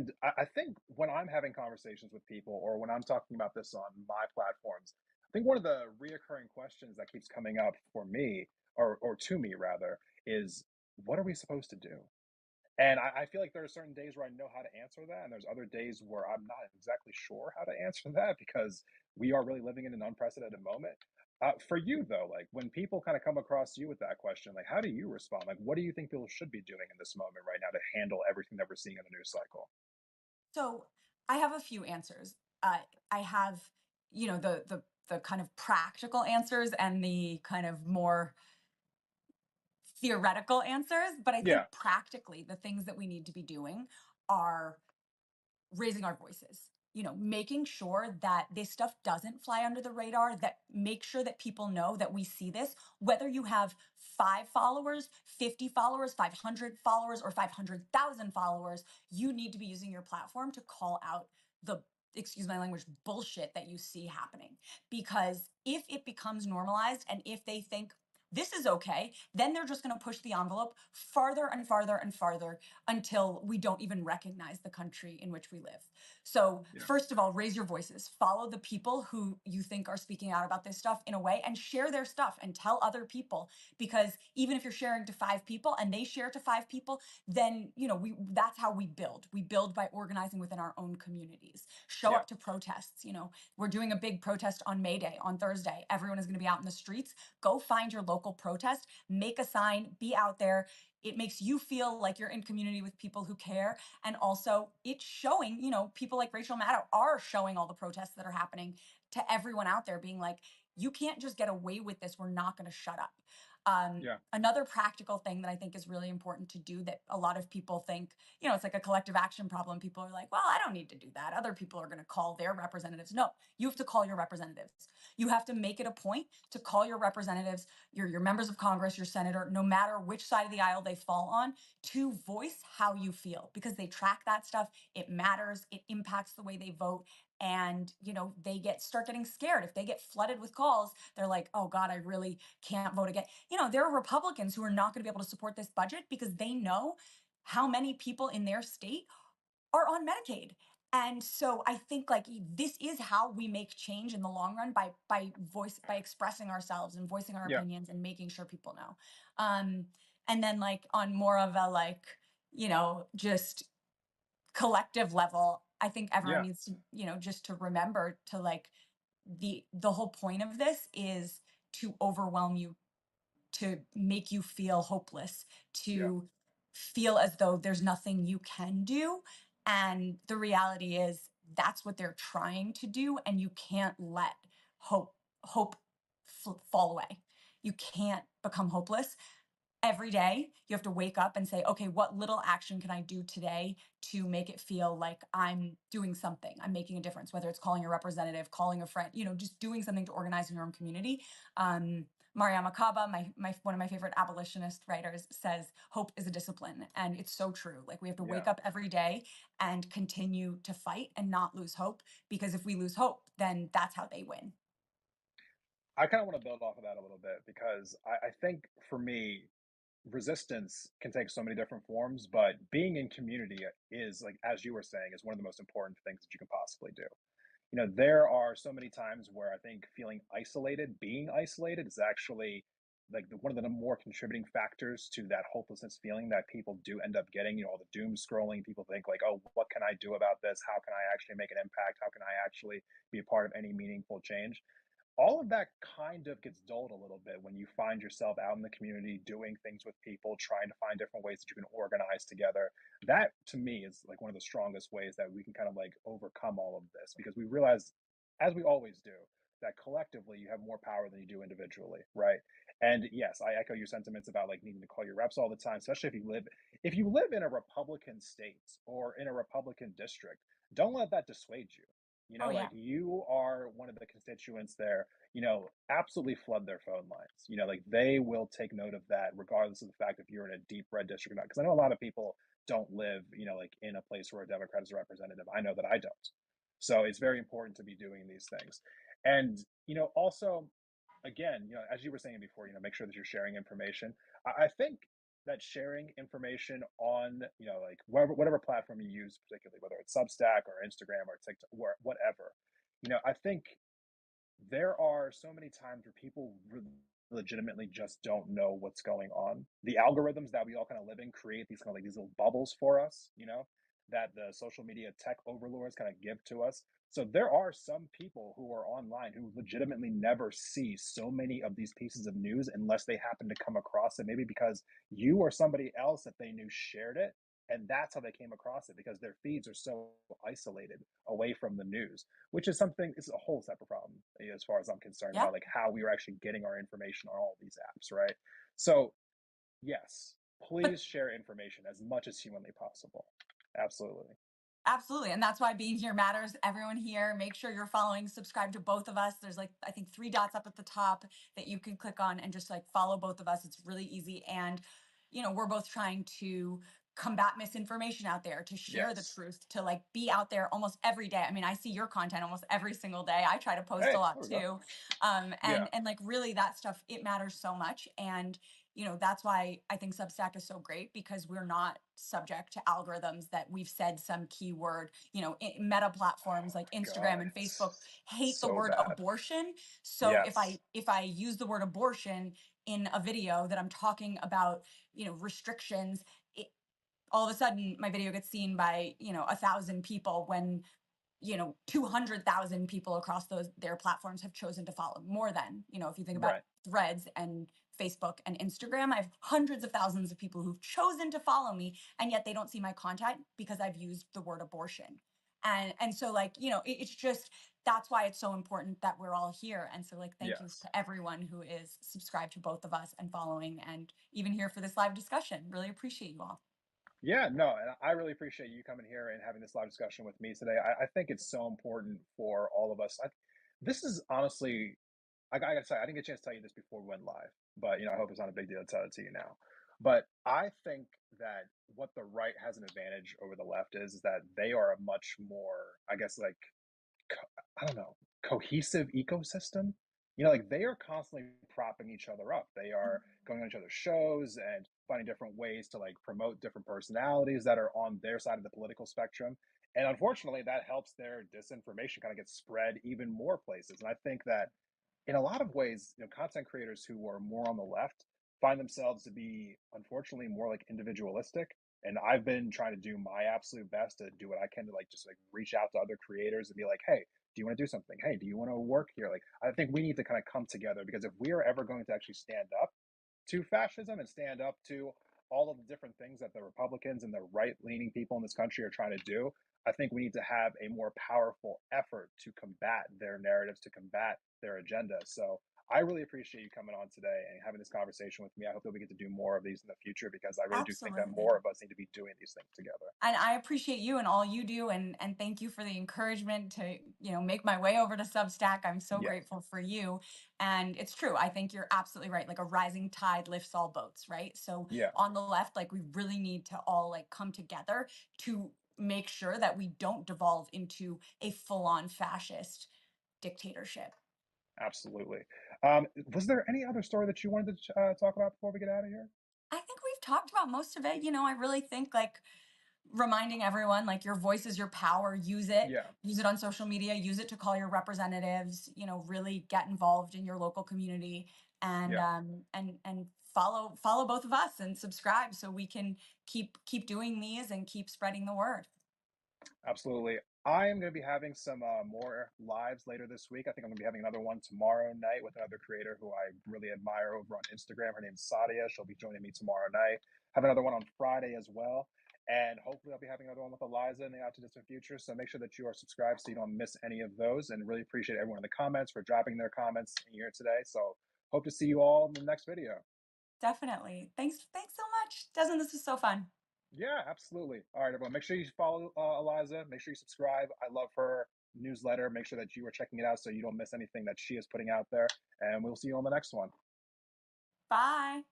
And I think when I'm having conversations with people or when I'm talking about this on my platforms, I think one of the reoccurring questions that keeps coming up for me, or to me rather, is what are we supposed to do? And I feel like there are certain days where I know how to answer that, and there's other days where I'm not exactly sure how to answer that because we are really living in an unprecedented moment. For you, though, like when people kind of come across you with that question, like how do you respond? Like, what do you think people should be doing in this moment right now to handle everything that we're seeing in the news cycle? So I have a few answers. I have, the kind of practical answers and the kind of more theoretical answers. But I Yeah, think practically, the things that we need to be doing are raising our voices. Making sure that this stuff doesn't fly under the radar, that make sure that people know that we see this, whether you have 5 followers, 50 followers, 500 followers, or 500,000 followers, you need to be using your platform to call out the, excuse my language, bullshit that you see happening. Because if it becomes normalized and if they think, this is okay, then they're just going to push the envelope farther and farther and farther until we don't even recognize the country in which we live. So, yeah, first of all, raise your voices. Follow the people who you think are speaking out about this stuff in a way and share their stuff and tell other people, because even if you're sharing to 5 people and they share to 5 people, then, we that's how we build. We build by organizing within our own communities. Show yeah. up to protests, we're doing a big protest on May Day on Thursday. Everyone is going to be out in the streets. Go find your local protest, make a sign, be out there. It makes you feel like you're in community with people who care. And also, it's showing, people like Rachel Maddow are showing all the protests that are happening to everyone out there, being like, you can't just get away with this. We're not going to shut up. Yeah. Another practical thing that I think is really important to do that a lot of people think, it's like a collective action problem. People are like, well, I don't need to do that. Other people are going to call their representatives. No, you have to call your representatives. You have to make it a point to call your representatives, your members of Congress, your senator, no matter which side of the aisle they fall on, to voice how you feel, because they track that stuff. It matters. It impacts the way they vote. And they start getting scared if they get flooded with calls. They're like, oh god, I really can't vote again. There are Republicans who are not going to be able to support this budget because they know how many people in their state are on Medicaid. And so I think like this is how we make change in the long run, by expressing ourselves and voicing our Yeah. opinions and making sure people know. Um, and then like on more of a like, just collective level, I think everyone Yeah. needs to, just to remember to like the whole point of this is to overwhelm you, to make you feel hopeless, Yeah. to feel as though there's nothing you can do. And the reality is that's what they're trying to do. And you can't let hope fall away. You can't become hopeless. Every day, you have to wake up and say, okay, what little action can I do today to make it feel like I'm doing something? I'm making a difference, whether it's calling a representative, calling a friend, just doing something to organize in your own community. Mariama Kaba, one of my favorite abolitionist writers, says hope is a discipline. And it's so true. Like we have to wake Yeah. up every day and continue to fight and not lose hope. Because if we lose hope, then that's how they win. I kind of want to build off of that a little bit because I think for me, resistance can take so many different forms, but being in community is like, as you were saying, is one of the most important things that you can possibly do. There are so many times where I think feeling isolated, being isolated is actually like one of the more contributing factors to that hopelessness feeling that people do end up getting. All the doom scrolling, people think like, oh, what can I do about this? How can I actually make an impact? How can I actually be a part of any meaningful change? All of that kind of gets dulled a little bit when you find yourself out in the community doing things with people, trying to find different ways that you can organize together. That to me is like one of the strongest ways that we can kind of like overcome all of this because we realize, as we always do, that collectively you have more power than you do individually, right? And yes, I echo your sentiments about like needing to call your reps all the time, especially if you live in a Republican state or in a Republican district. Don't let that dissuade you. Oh, Like yeah. you are one of the constituents there, absolutely flood their phone lines. Like they will take note of that regardless of the fact if you're in a deep red district or not. Because I know a lot of people don't live, like in a place where a Democrat is a representative. I know that I don't. So it's very important to be doing these things. And, also, again, as you were saying before, make sure that you're sharing information. I think that sharing information on, like whatever platform you use, particularly whether it's Substack or Instagram or TikTok or whatever, I think there are so many times where people legitimately just don't know what's going on. The algorithms that we all kind of live in create these kind of like these little bubbles for us, that the social media tech overlords kind of give to us. So there are some people who are online who legitimately never see so many of these pieces of news unless they happen to come across it, maybe because you or somebody else that they knew shared it. And that's how they came across it because their feeds are so isolated away from the news, which is something, it's a whole separate problem as far as I'm concerned Yeah. about like how we are actually getting our information on all these apps, right? So yes, But please share information as much as humanly possible. Absolutely. absolutely. And that's why being here matters. Everyone here, make sure you're following, subscribe to both of us. There's like, I think, three dots up at the top that you can click on and just like follow both of us. It's really easy. And, we're both trying to combat misinformation out there, to share the Yes. truth, to like be out there almost every day. I mean, I see your content almost every single day. I try to post a Hey, lot there we go. too. Yeah. And like really that stuff, it matters so much. And that's why I think Substack is so great, because we're not subject to algorithms that we've said some keyword. Meta Oh platforms like my Instagram God. and Facebook It's hate the so word bad. abortion. So if Yes. I use the word abortion in a video that I'm talking about, restrictions, all of a sudden my video gets seen by 1,000 people, when 200,000 people across their platforms have chosen to follow. More than, if you think about Right. Threads and Facebook and Instagram, I have hundreds of thousands of people who've chosen to follow me, and yet they don't see my content because I've used the word abortion. And so like, it's just, that's why it's so important that we're all here. And so like, thank you Yes. to everyone who is subscribed to both of us and following, and even here for this live discussion. Really appreciate you all. Yeah, no, and I really appreciate you coming here and having this live discussion with me today. I think it's so important for all of us. This is honestly, I gotta say, I didn't get a chance to tell you this before we went live, but I hope it's not a big deal to tell it to you now. But I think that what the right has an advantage over the left is that they are a much more, I guess, like I don't know, cohesive ecosystem. Like they are constantly propping each other up. They are going on each other's shows and finding different ways to like promote different personalities that are on their side of the political spectrum. And unfortunately, that helps their disinformation kind of get spread even more places. And I think that in a lot of ways, content creators who are more on the left find themselves to be, unfortunately, more like individualistic. And I've been trying to do my absolute best to do what I can to like just like reach out to other creators and be like, hey, do you want to do something? Hey, do you want to work here? Like, I think we need to kind of come together because if we are ever going to actually stand up to fascism and stand up to all of the different things that the Republicans and the right leaning people in this country are trying to do, I think we need to have a more powerful effort to combat their narratives, to combat their agenda. So I really appreciate you coming on today and having this conversation with me. I hope that we get to do more of these in the future because I really do think that Absolutely. more of us need to be doing these things together. And I appreciate you and all you do, and thank you for the encouragement to, make my way over to Substack. I'm so Yeah. grateful for you. And it's true. I think you're absolutely right. Like a rising tide lifts all boats, right? So Yeah. on the left, like we really need to all like come together to make sure that we don't devolve into a full-on fascist dictatorship. Absolutely. Was there any other story that you wanted to talk about before we get out of here? I think we've talked about most of it. I really think like reminding everyone like your voice is your power. Yeah. Use it on social media, use it to call your representatives, really get involved in your local community, and Yeah. follow both of us and subscribe so we can keep doing these and keep spreading the word. Absolutely. I am going to be having some more lives later this week. I think I'm going to be having another one tomorrow night with another creator who I really admire over on Instagram. Her name's Sadia. She'll be joining me tomorrow night. Have another one on Friday as well. And hopefully, I'll be having another one with Eliza in the out to distant future. So make sure that you are subscribed so you don't miss any of those. And really appreciate everyone in the comments for dropping their comments here today. So hope to see you all in the next video. Definitely. Thanks so much, Desmond. This was so fun. Yeah, absolutely. All right, everyone. Make sure you follow Eliza. Make sure you subscribe. I love her newsletter. Make sure that you are checking it out so you don't miss anything that she is putting out there. And we'll see you on the next one. Bye.